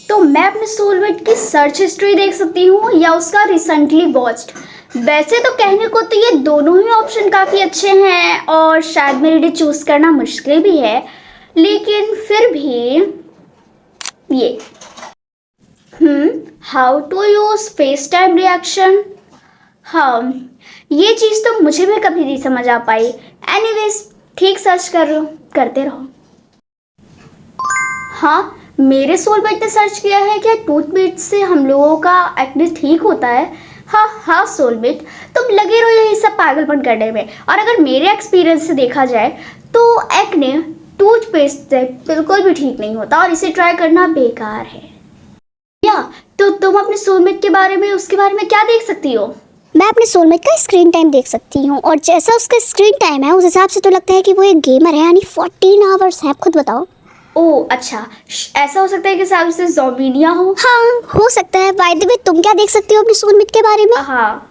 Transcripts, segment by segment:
तो मैं अपने सोलमेट की सर्च हिस्ट्री देख सकती हूँ या उसका रिसेंटली वॉच्ड। वैसे तो कहने को तो ये दोनों ही ऑप्शन काफ़ी अच्छे हैं और शायद मेरे लिए चूज़ करना मुश्किल भी है, लेकिन फिर भी ये how to use face time reaction. हाँ, ये चीज़ तो मुझे भी कभी नहीं समझ आ पाई। एनीवेज, ठीक सर्च करते रहो। हाँ, मेरे सोलमेट ने सर्च किया है कि टूथपेस्ट से हम लोगों का एक्ने ठीक होता है। हाँ सोलमेट, तुम लगे रहो यही सब पागलपन करने में। और अगर मेरे एक्सपीरियंस से देखा जाए तो एक्ने टूथपेस्ट से बिल्कुल भी ठीक नहीं होता और इसे ट्राई करना बेकार है। या तो तुम अपने सोलमेट के बारे में क्या देख सकती हो? मैं अपने सोलमेट का स्क्रीन टाइम देख सकती हूँ और जैसा उसका स्क्रीन टाइम है उस हिसाब से तो लगता है कि वो एक गेमर है, यानी 14 आवर्स है। आप खुद बताओ। ओह अच्छा, ऐसा हो सकता है कि शायद उसे ज़ोबिनिया हो। हाँ, हो सकता है। बाय द वे, तुम क्या देख सकती हो अपने सोलमेट के बारे में? हाँ,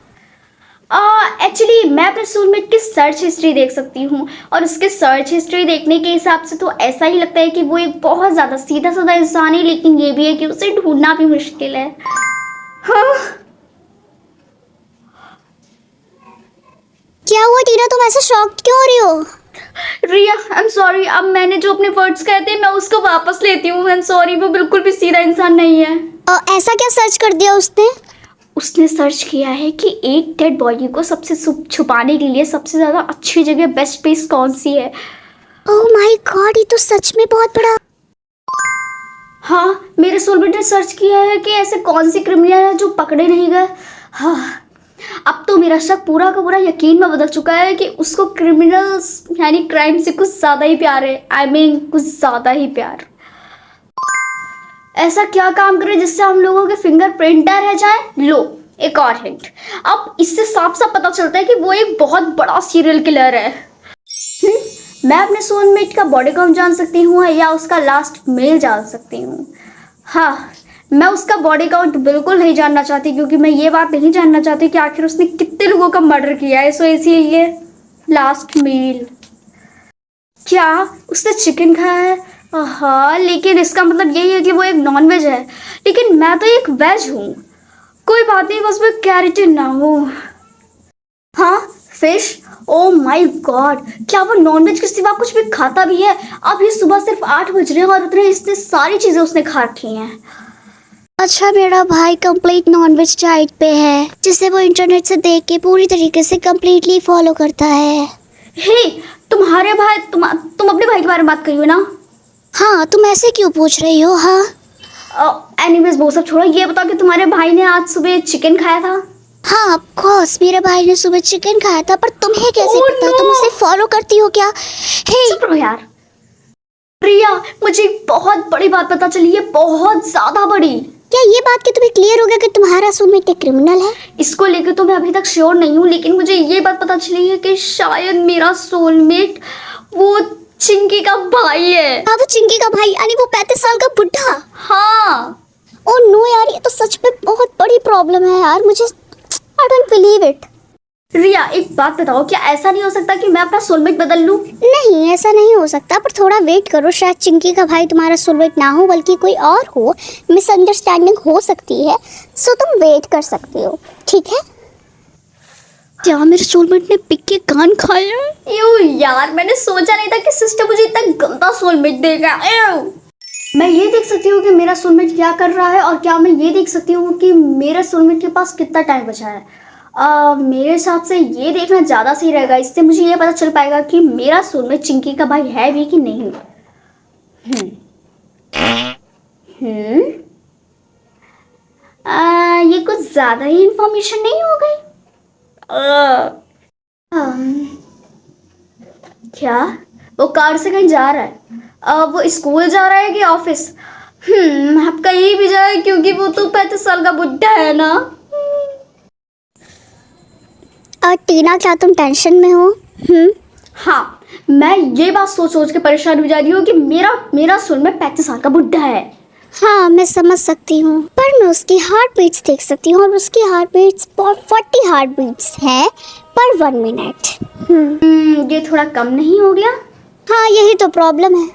एक्चुअली मैं अपने सोलमेट की सर्च हिस्ट्री देख सकती हूँ और उसके सर्च हिस्ट्री देखने के हिसाब से तो ऐसा ही लगता है कि वो एक बहुत ज़्यादा सीधा साधा इंसान है, लेकिन ये भी है कि उसे ढूंढना भी मुश्किल है। हाँ। क्या हुआ टीना, तुम ऐसे शॉक्ड क्यों हो रही हो? रिया, आई एम सॉरी। अब मैंने जो अपने वर्ड्स कहे थे मैं उसको वापस लेती हूँ। आई एम सॉरी, वो बिल्कुल भी सीधा इंसान नहीं है। ऐसा क्या सर्च कर दिया उसने? उसने सर्च किया है कि एक डेड बॉडी को सबसे छुपाने के लिए सबसे ज़्यादा अच्छी जगह, बेस्ट प्लेस कौन सी है। ओह माय गॉड, ये तो सच में बहुत बड़ा। हाँ, मेरे सोलमेट ने सर्च किया है कि ऐसे कौन सी क्रिमिनल है जो पकड़े नहीं गए। हाँ, अब तो मेरा शक पूरा का पूरा यकीन में बदल चुका है कि उसको क्रिमिनल्स यानी क्राइम से कुछ ज़्यादा ही प्यार है। आई मीन कुछ ज़्यादा ही प्यार। ऐसा क्या काम करे जिससे हम लोगों के फिंगरप्रिंट रह जाए? लो एक और हिंट। अब इससे साफ साफ पता चलता है कि वो एक बहुत बड़ा सीरियल किलर है। मैं अपने सोलमेट का बॉडी काउंट जान सकती हूँ या उसका लास्ट मेल जान सकती हूँ? हाँ, मैं उसका बॉडी काउंट बिल्कुल नहीं जानना चाहती, क्योंकि मैं ये बात नहीं जानना चाहती कि आखिर उसने कितने लोगों का मर्डर किया है। सो इसीलिए लास्ट मील। क्या उसने चिकन खाया है? हाँ, लेकिन इसका मतलब यही है कि वो एक नॉन वेज है, लेकिन मैं तो एक वेज हूँ। कोई बात नहीं, बस मैं कैरेटिन ना हो। हाँ, फिश। ओ माय गॉड, क्या वो नॉनवेज के सिवा कुछ भी खाता भी है? अब ये सुबह सिर्फ 8 बज रहे हैं और इतने सारी चीजें उसने खा रखी हैं। अच्छा, मेरा भाई कंप्लीट नॉनवेज डाइट पे है, जिसे वो इंटरनेट से देख के पूरी तरीके से कंप्लीटली फॉलो करता है। हे, तुम्हारे भाई, तुम अपने भाई के बारे में बात करियो ना। हाँ, तुम ऐसे क्यों पूछ रही हो? हाँ एनीवेज वो सब छोड़ो, ये बताओ कि तुम्हारे भाई ने आज सुबह चिकन खाया था? हाँ, ऑफ कोर्स मेरे भाई ने सुबह चिकन खाया था, पर तुम्हें कैसे पता? no! तुम उसे फॉलो करती हो क्या? हे चुप रहो यार। प्रिया, मुझे एक बहुत बड़ी बात पता चली है, बहुत ज्यादा बड़ी। क्या ये बात कि तुम्हें क्लियर हो गया कि तुम्हारा सोलमेट एक क्रिमिनल है? इसको लेकर तो मैं अभी तक श्योर नहीं हूँ, लेकिन मुझे ये बात पता चली है कि शायद मेरा सोलमेट वो चिंकी का भाई है। हाँ, वो चिंकी का भाई, यानी वो 35 साल का बुढ़ा। हाँ। ओ नो यार, ये तो सच में बहुत बड़ी प्रॉब्लम है यार। मुझे आई डोंट बिलीव इट। रिया, एक बात बताओ, क्या ऐसा नहीं हो सकता कि मैं अपना सोलमेट बदल लूं? नहीं, ऐसा नहीं हो सकता, पर थोड़ा वेट करो। शायद चिंकी का भाई तुम्हारा सोलमेट ना हो, बल्कि कोई और हो। मिसअंडरस्टैंडिंग हो सकती है, सो तुम वेट कर सकते हो, ठीक है? क्या मेरे सोलमेट ने पिक के कान खाया? यू यार, मैंने सोचा नहीं था कि सिस्टर मुझे इतना गंदा सोलमेट देगा। मैं ये देख सकती हूँ कि मेरा सोलमेट क्या कर रहा है, और क्या मैं ये देख सकती हूँ कि मेरे सोलमेट के पास कितना टाइम बचा है। मेरे हिसाब से ये देखना ज़्यादा सही रहेगा। इससे मुझे ये पता चल पाएगा कि मेरा सोलमेट चिंकी का भाई है भी कि नहीं। ये कुछ ज़्यादा ही इंफॉर्मेशन नहीं हो गई? क्या वो कार से कहीं जा रहा है? वो स्कूल जा रहा है कि ऑफिस? अब कहीं भी जाए, क्योंकि वो तो 35 साल का बुढ़ा है ना। टीना, क्या तुम टेंशन में हो? हाँ, मैं ये बात सोच के परेशान हो जा रही हूँ कि मेरा सोलमेट 35 साल का बुढ़ा है। हाँ, मैं समझ सकती हूँ, पर मैं उसकी हार्ट बीट्स देख सकती हूँ और उसकी हार्ट बीट्स 40 हार्ट बीट्स हैं पर 1 मिनट। ये थोड़ा कम नहीं हो गया? हाँ, यही तो प्रॉब्लम है।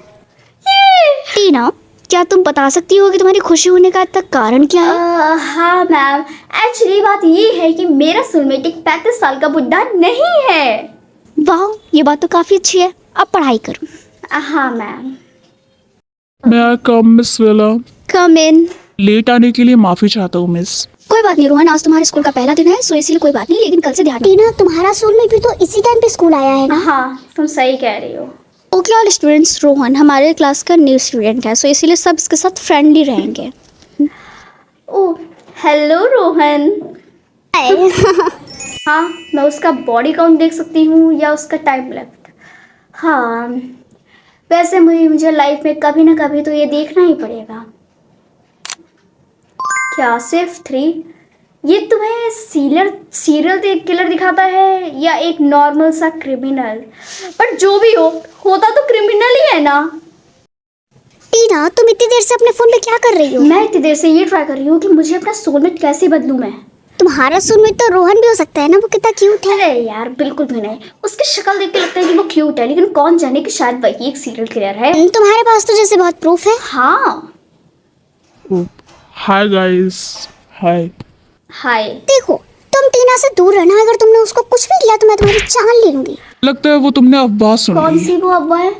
टीना, क्या तुम बता सकती हो कि तुम्हारी खुशी होने का तक कारण क्या है? हाँ मैम, एक्चुअली बात ये है कि मेरा सोलमेट एक 35 साल का बुढ़ा नहीं है। वाह, ये बात तो काफी अच्छी है। अब पढ़ाई करो। हाँ मैम। मैं आई कम मिस विला? कम इन। लेट आने के लिए माफी चाहता हूँ मिस। कोई बात नहीं रोहन, आज तुम्हारे स्कूल का पहला दिन है, सो इसीलिए कोई बात नहीं, लेकिन कल से ध्यान। टीना, तुम्हारा सोलमेट भी तो इसी टाइम पे स्कूल आया है ना? हाँ, तुम सही कह रही हो। ओके ऑल स्टूडेंट्स, रोहन हमारे क्लास का न्यू स्टूडेंट है, सो इसीलिए सब इसके साथ फ्रेंडली रहेंगे। ओह, हेलो रोहन। हाँ, मैं उसका बॉडी काउंट देख सकती हूँ या उसका टाइम लेफ्ट? हाँ, वैसे मुझे लाइफ में कभी ना कभी तो ये देखना ही पड़ेगा। क्या सिर्फ 3? ये तुम्हें सीरियल किलर दिखाता है या एक नॉर्मल सा क्रिमिनल? पर जो भी हो, होता तो क्रिमिनल ही है ना। टीना, तुम इतनी देर से अपने फोन पे क्या कर रही हो? मैं इतनी देर से ये ट्राई कर रही हूँ कि मुझे अपना सोलमेट कैसे बदलूं मैं। तुम्हारा सोलमेट तो रोहन भी हो सकता है ना, वो कितना क्यूट है। अरे यार, बिल्कुल भी नहीं। उसकी शक्ल देख के लगता है कि वो क्यूट है, लेकिन कौन जाने कि शायद वही एक सीरियल किलर है। तुम्हारे पास तो जैसे बहुत प्रूफ है। हाँ। Hi guys. हाय। हाय। देखो, तुम टीना से दूर रहना, अगर तुमने उसको कुछ भी किया तो मैं तुम्हारी जान ले लूंगी। लगता है वो तुमने अफवाह सुन कौन ली। सी वो अफवाह है?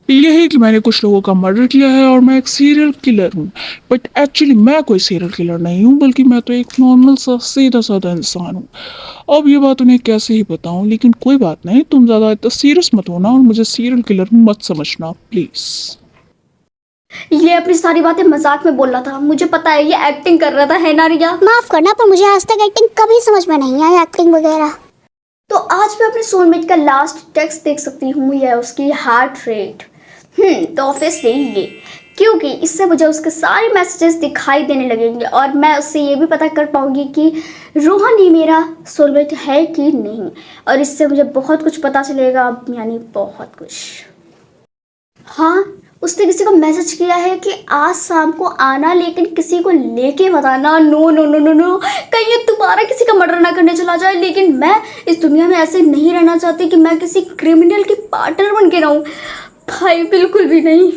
ये है कि मैंने कुछ लोगों का मर्डर किया है और मैं एक सीरियल किलर हूँ। बट एक्चुअली मैं कोई सीरियल किलर नहीं हूँ, बल्कि मैं तो एक नॉर्मल सा सीधा साधा इंसान हूँ। अब ये बात उन्हें कैसे ही बताऊँ, लेकिन कोई बात नहीं, तुम ज़्यादा इतना सीरियस मत होना और मुझे सीरियल किलर मत समझना प्लीज़। ये अपनी सारी बातें मजाक में बोल रहा था, मुझे पता है ये एक्टिंग कर रहा था, है ना रिया? माफ करना, पर मुझे आज तक एक्टिंग कभी समझ में नहीं आई, एक्टिंग वगैरह। तो आज मैं अपने सोलमेट का लास्ट टेक्स्ट देख सकती हूँ या उसकी हार्ट रेट। तो ऑब्वियसली ये, क्योंकि इससे मुझे उसके सारे मैसेजेस दिखाई देने लगेंगे और मैं उससे ये भी पता कर पाऊंगी कि रोहन ही मेरा सोलमेट है कि नहीं। और इससे मुझे बहुत कुछ पता चलेगा, यानी बहुत कुछ। हाँ, उसने किसी को मैसेज किया है कि आज शाम को आना, लेकिन किसी को लेके मत आना। No no no no no, कहीं ये दोबारा किसी का मर्डर ना करने चला जाए। लेकिन मैं इस दुनिया में ऐसे नहीं रहना चाहती कि मैं किसी क्रिमिनल की पार्टनर बन के रहूं। भाई बिल्कुल भी नहीं।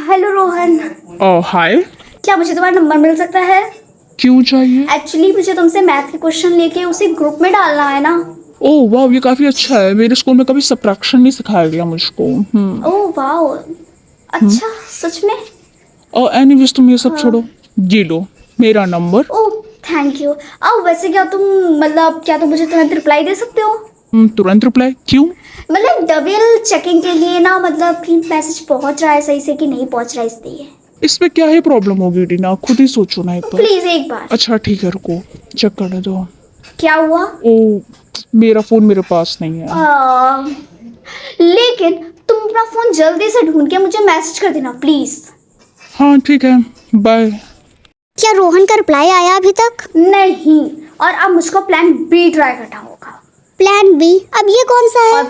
हेलो रोहन। हाय। क्या मुझे तुम्हारा नंबर मिल सकता है? क्यों चाहिए? एक्चुअली मुझे तुमसे मैथ के क्वेश्चन लेके उसी ग्रुप में डालना है ना। ओह वाह, ये काफ़ी अच्छा है। मेरे स्कूल में कभी सब्ट्रैक्शन नहीं सिखाया गया मुझको। ओह वाओ, अच्छा सच में? और एनीवेज तुम ये सब छोड़ो, ये लो मेरा नंबर। Oh thank you. अब वैसे क्या तुम, मतलब क्या तुम मुझे तुरंत रिप्लाई दे सकते हो? तुरंत रिप्लाई क्यों? मतलब डबल चेकिंग के लिए ना, मतलब कि मैसेज पहुंच रहा है सही से कि नहीं पहुंच रहा है, इसलिए। इसमें क्या ही प्रॉब्लम होगी टीना, खुद ही सोचो ना एक बार। प्लीज एक बार। अच्छा ठीक है, रुको चेक करने दो। क्या हुआ? ओ, मेरा फोन मेरे पास नहीं है। लेकिन तुम अपना फोन जल्दी से ढूंढ के मुझे मैसेज कर देना प्लीज। हाँ ठीक है, बाय। क्या रोहन का रिप्लाई आया अभी तक? नहीं, और अब मुझको प्लान बी ट्राई करना होगा। Plan B? अब ये कौन सा है? और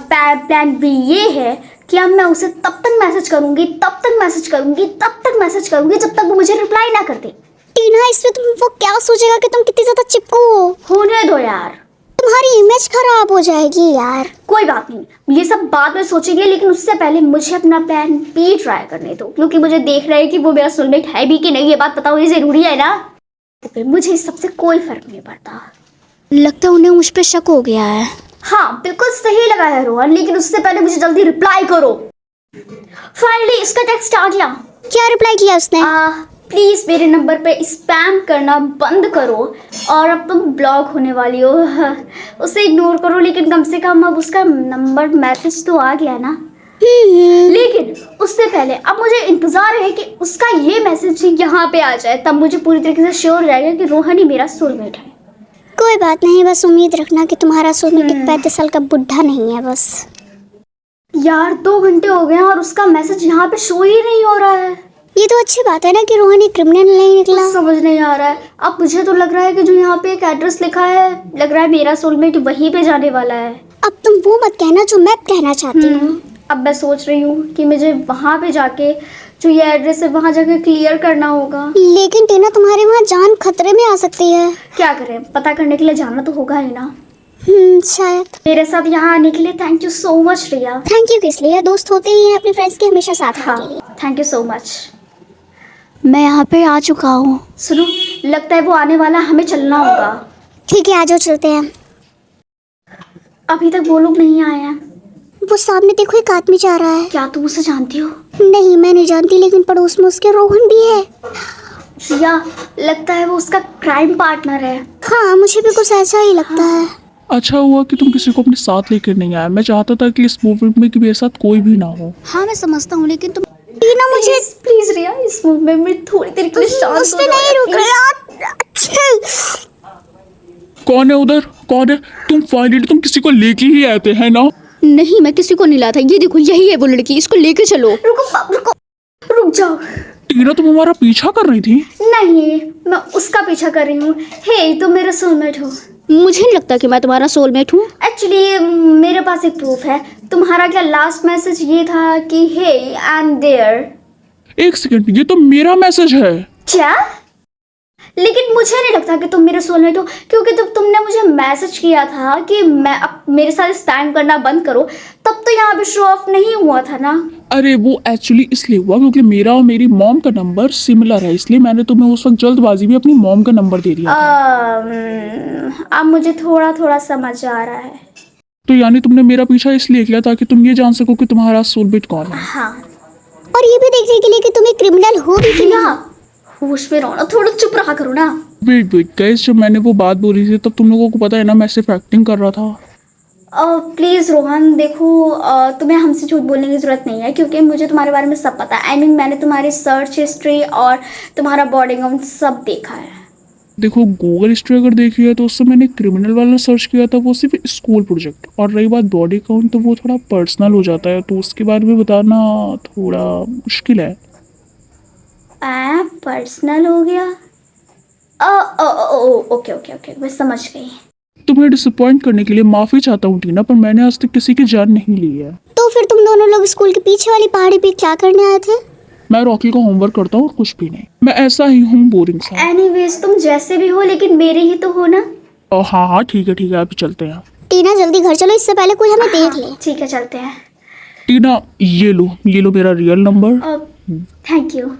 प्लान बी ये है कि अब मैं उसे तब तक मैसेज करूंगी, तब तक मैसेज करूंगी, तब तक मैसेज करूंगी जब तक वो मुझे रिप्लाई ना कर दे। टीना, इसमें तुम वो क्या सोचेगा कि तुम कितनी ज्यादा चिपकू हो? होने दो यार, तुम्हारी इमेज खराब हो जाएगी यार। कोई बात नहीं, ये सब बाद में सोचेंगे, लेकिन उससे पहले मुझे अपना प्लान बी ट्राई करने दो, क्योंकि मुझे देख रहा है कि वो मेरा सोलमेट है भी कि नहीं, ये बात पता होनी जरूरी है ना। तो फिर मुझे इस सबसे कोई फर्क नहीं पड़ता। लगता है उन्हें मुझ पे शक हो गया है। हाँ बिल्कुल सही लगा है रोहन, लेकिन उससे पहले मुझे जल्दी रिप्लाई करो। फाइनली इसका टेक्स्ट आ गया। क्या रिप्लाई किया उसने? प्लीज़ मेरे नंबर पे स्पैम करना बंद करो, और अब तुम ब्लॉक होने वाली हो। उसे इग्नोर करो, लेकिन कम से कम अब उसका नंबर मैसेज तो आ गया ना। लेकिन उससे पहले अब मुझे इंतज़ार है कि उसका ये मैसेज यहाँ पे आ जाए, तब मुझे पूरी तरीके से श्योर रहेगा कि रोहन ही मेरा सोलमेट है। कोई बात नहीं, बस उम्मीद रखना कि तुम्हारा सोलमेट एक 35 साल का बुढ़ा नहीं है बस। यार 2 घंटे हो गए हैं और उसका मैसेज यहाँ पे शो ही नहीं हो रहा है। ये तो अच्छी बात है ना कि रोहन एक क्रिमिनल नहीं निकला। समझ नहीं आ रहा है। अब मुझे तो लग रहा है कि जो यहाँ पे एक एड्रेस लिखा है, लग रहा है मेरा सोलमेट वहीं पे जाने वाला है। अब तुम वो मत कहना जो मैं कहना चाहती हूँ। अब मैं सोच रही हूँ कि मुझे वहाँ पे जाके जो ये एड्रेस है वहाँ जाके क्लियर करना होगा। लेकिन टीना, तुम्हारे वहाँ जान खतरे में आ सकती है। क्या करें, पता करने के लिए जाना तो होगा ही ना। शायद। मेरे साथ यहाँ आने के लिए thank you so much Riya. Thank you किस लिए? दोस्त होते ही हैं अपने फ्रेंड्स के हमेशा साथ हाँ, के लिए। Thank you so much. मैं यहाँ पे आ चुका हूँ। सुनो, लगता है वो आने वाला, हमें चलना होगा। ठीक है, आ जाओ, चलते हैं। अभी तक वो लोग नहीं आए हैं। वो सामने देखो, एक आदमी जा रहा है। क्या तुम उसे जानती हो? नहीं, मैं नहीं जानती, लेकिन पड़ोस में उसके रोहन भी है। या लगता है वो उसका क्राइम पार्टनर है। हाँ, मुझे भी कुछ ऐसा ही लगता है। अच्छा हुआ कि तुम किसी को अपने साथ लेकर नहीं आए। मैं चाहता था कि इस मूवमेंट में कि मेरे साथ कोई भी ना हो। हाँ, मैं समझता हूँ, लेकिन तुम टीना मुझे प्लीज रिया, इस मूवमेंट में थोड़ी देर के लिए शांत उस हो पे जाओ नहीं रुक यार, रहा। कौन है उधर? कौन है? तुम फाइनली तुम किसी को लेके ही आते हैं ना? नहीं, मैं किसी को नहीं लाया था। ये देखो, यही है वो लड़की, इसको लेके चलो। रुको, रुक जाओ। टीना तुम हमारा पीछा कर रही थी? नहीं, मैं उसका पीछा कर रही हूँ। हे, तुम मेरा सोलमेट हो। मुझे नहीं लगता कि मैं तुम्हारा सोलमेट हूँ। एक्चुअली मेरे पास एक प्रूफ है। तुम्हारा क्या लास्ट मैसेज ये था कि हे आई एम देयर। एक सेकंड, ये तो मेरा मैसेज है। क्या? लेकिन मुझे नहीं लगता कि तुम मेरे सोलमेट हो, क्योंकि जब तुमने मुझे मैसेज किया था कि मैं अब मेरे साथ स्पैम करना बंद करो, तब तो यहाँ पे शो ऑफ नहीं हुआ था ना। अरे वो एक्चुअली इसलिए हुआ क्योंकि मेरा और मेरी मॉम का नंबर सिमिलर है, इसलिए मैंने तुम्हें उस वक्त जल्दबाजी में अपनी मॉम का नंबर दे दिया था। अब मुझे थोड़ा थोड़ा समझ आ रहा है। तो यानी तुमने मेरा पीछा इसलिए किया ताकि तुम ये जान सको कि तुम्हारा सोलमेट कौन है। हाँ, और ये भी देखने के लिए कि तुम एक क्रिमिनल हो भी कि रिया, नहीं। होश में रहो ना, थोड़ा चुप रहा करो ना। वेट गाइस, जब मैंने वो बात बोली थी तब तुम लोगों को पता है ना मैं सिर्फ एक्टिंग कर रहा था। प्लीज़ रोहन, देखो, तुम्हें हमसे झूठ बोलने की ज़रूरत नहीं है, क्योंकि मुझे तुम्हारे बारे में सब पता है। मैंने तुम्हारी सर्च हिस्ट्री और तुम्हारा बॉडी काउंट सब देखा है। देखो, गूगल हिस्ट्री अगर देखी है तो उससे मैंने क्रिमिनल वाला सर्च किया था, वो सिर्फ स्कूल प्रोजेक्ट। और रही बात बॉडी काउंट, तो वो थोड़ा पर्सनल हो जाता है, तो उसके बारे में बताना थोड़ा मुश्किल है। पर्सनल हो गया? ओके ओके ओके, मैं समझ गई। तुम्हें डिसअपॉइंट करने के लिए माफ़ी चाहता हूँ टीना, पर मैंने आज तक किसी की जान नहीं ली है। तो फिर तुम दोनों लोग स्कूल के पीछे वाली पहाड़ी पे क्या करने आए थे? मैं रॉकी का होमवर्क करता हूँ और कुछ भी नहीं। मैं ऐसा ही हूँ, बोरिंग सा। एनीवेज, तुम जैसे भी हो, लेकिन मेरे ही तो हो ना। हाँ हाँ, ठीक है अभी चलते हैं। टीना, जल्दी घर चलो, इससे पहले कोई हमें देख ले। ठीक है, चलते हैं। टीना, ये लो मेरा रियल नंबर। Thank you.